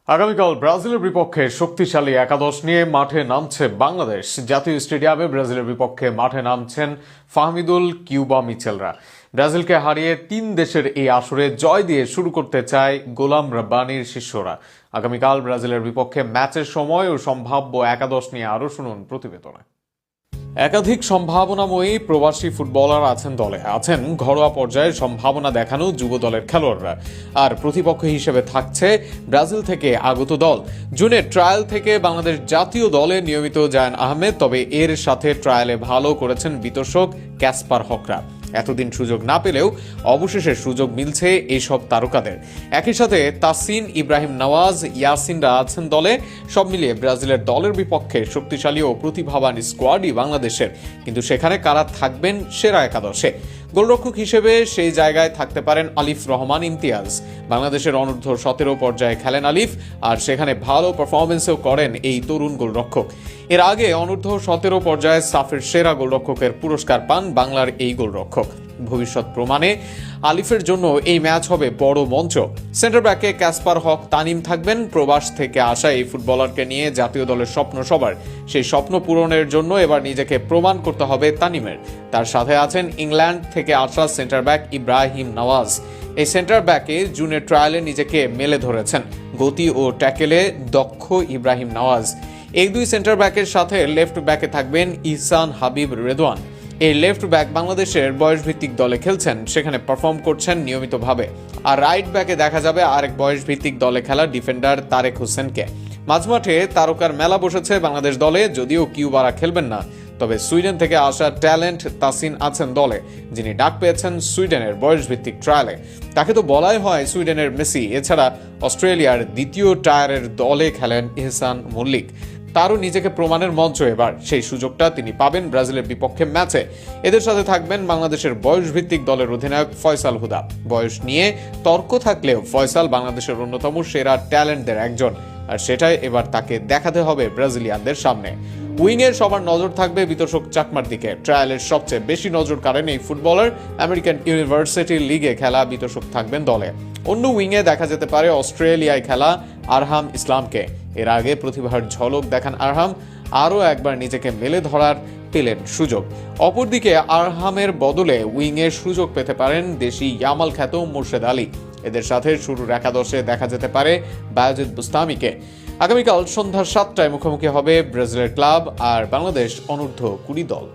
আগামীকাল ব্রাজিলের বিপক্ষে শক্তিশালী একাদশ নিয়ে মাঠে নামছে বাংলাদেশ। জাতীয় স্টেডিয়ামে ব্রাজিলের বিপক্ষে মাঠে নামছেন ফাহমিদুল কিউবা মিচেলরা। ব্রাজিলকে হারিয়ে 3 দেশের এই আসরে জয় দিয়ে শুরু করতে চায় গোলাম রব্বানির শিষ্যরা। আগামীকাল ব্রাজিলের বিপক্ষে ম্যাচের সময় ও সম্ভাব্য একাদশ নিয়ে আরও শুনুন প্রতিবেদনে। একাধিক সম্ভাবনাময়ী প্রবাসী ফুটবলার আছেন দলে, আছেন ঘরোয়া পর্যায়ে সম্ভাবনা দেখানো যুব দলের খেলোয়াড়রা, আর প্রতিপক্ষ হিসেবে থাকছে ব্রাজিল থেকে আগত দল। জুনে ট্রায়াল থেকে বাংলাদেশ জাতীয় দলে নিয়মিত জায়ান আহমেদ, তবে এর সাথে ট্রায়ালে ভালো করেছেন বিতর্ষক ক্যাসপার হকরা। এতদিন সুযোগ না পেলেও অবশেষে সুযোগ মিলছে এইসব তারকাদের। একই সাথে তাসিন, ইব্রাহিম নওয়াজ, ইয়াসিনরা আছেন দলে। সব মিলিয়ে ব্রাজিলের দলের বিপক্ষে শক্তিশালী ও প্রতিভাবান স্কোয়াডই বাংলাদেশের, কিন্তু সেখানে কারা থাকবেন সেরা একাদশে? গোলরক্ষক হিসেবে সেই জায়গায় থাকতে পারেন আলিফ রহমান ইমতিয়াজ। বাংলাদেশের অনূর্ধ্ব 17 পর্যায়ে খেলেন আলিফ, আর সেখানে ভালো পারফরমেন্সও করেন এই তরুণ গোলরক্ষক। এর আগে অনূর্ধ্ব 17 পর্যায়ে সাফের সেরা গোলরক্ষকের পুরস্কার পান বাংলার এই গোলরক্ষক। ভবিষ্যৎ প্রমাণে আলিফের জন্য এই ম্যাচ হবে বড় মঞ্চ। সেন্টার ব্যাকে ক্যাসপার হক তানিম থাকবেন। প্রবাস থেকে আসা এই ফুটবলারকে নিয়ে জাতীয় দলের স্বপ্ন সবার, সেই স্বপ্ন পূরণের জন্য এবার নিজেকে প্রমাণ করতে হবে তানিমের। তার সাথে আছেন ইংল্যান্ড থেকে আসা সেন্টার ব্যাক ইব্রাহিম নওয়াজ। এই সেন্টার ব্যাকে জুনের ট্রায়ালে নিজেকে মেলে ধরেছেন। গতি ও ট্যাকেলে দক্ষ ইব্রাহিম নওয়াজ। এই দুই সেন্টার ব্যাকের সাথে লেফট ব্যাকে থাকবেন ইহসান হাবিব রেদওয়ান। এই লেফট ব্যাক বাংলাদেশের বয়সভিত্তিক দলে খেলছেন, সেখানে পারফর্ম করছেন নিয়মিতভাবে। আর রাইট ব্যাকে দেখা যাবে আরেক বয়সভিত্তিক দলে খেলা ডিফেন্ডার তারেক হোসেনকে। মাঝমাঠে তারকার মেলা বসেছে বাংলাদেশ দলে, যদিও কিউবারা খেলবেন না, তবে সুইডেন থেকে আসা ট্যালেন্ট তাসিন আছেন দলে, যিনি ডাক পেয়েছেন সুইডেনের বয়সভিত্তিক ট্রায়ালে। তাকে তো বলাই হয় সুইডেনের মেসি। এছাড়া অস্ট্রেলিয়ার দ্বিতীয় টায়ারের দলে খেলেন ইহসান মল্লিক। তারও নিজেকে প্রমাণের মঞ্চ এবার, সেই সুযোগটা তিনি পাবেন ব্রাজিলের বিপক্ষে ম্যাচে। এদের সাথে থাকবেন বাংলাদেশের বয়সভিত্তিক দলের অধিনায়ক ফয়সাল হুদা। বয়স নিয়ে তর্ক থাকলেও ফয়সাল বাংলাদেশের অন্যতম সেরা ট্যালেন্টদের একজন, আর সেটাই এবার তাকে দেখাতে হবে ব্রাজিলিয়ানদের সামনে। উইংয়ের সবার নজর থাকবে বিতর্ষক চাকমার দিকে। ট্রায়ালের সবচেয়ে বেশি নজর কাড়েন এই ফুটবলার। আমেরিকান ইউনিভার্সিটি লিগে খেলা বিতর্ষক থাকবেন দলে। অন্য উইংয়ে দেখা যেতে পারে অস্ট্রেলিয়ায় খেলা আরহাম ইসলামকে। এর আগে প্রতিভার ঝলক দেখান আরহাম, আরও একবার নিজেকে মেলে ধরার পেলেন সুযোগ। অপরদিকে আরহামের বদলে উইংয়ের সুযোগ পেতে পারেন দেশি ইয়ামাল খ্যাত মোর্শেদ আলী। এদের সাথে শুরুর একাদশে দেখা যেতে পারে বায়েজিদ বুস্তামিকে। আগামীকাল সন্ধ্যা 7টায় মুখোমুখি হবে ব্রাজিলের ক্লাব আর বাংলাদেশ অনূর্ধ্ব 20 দল।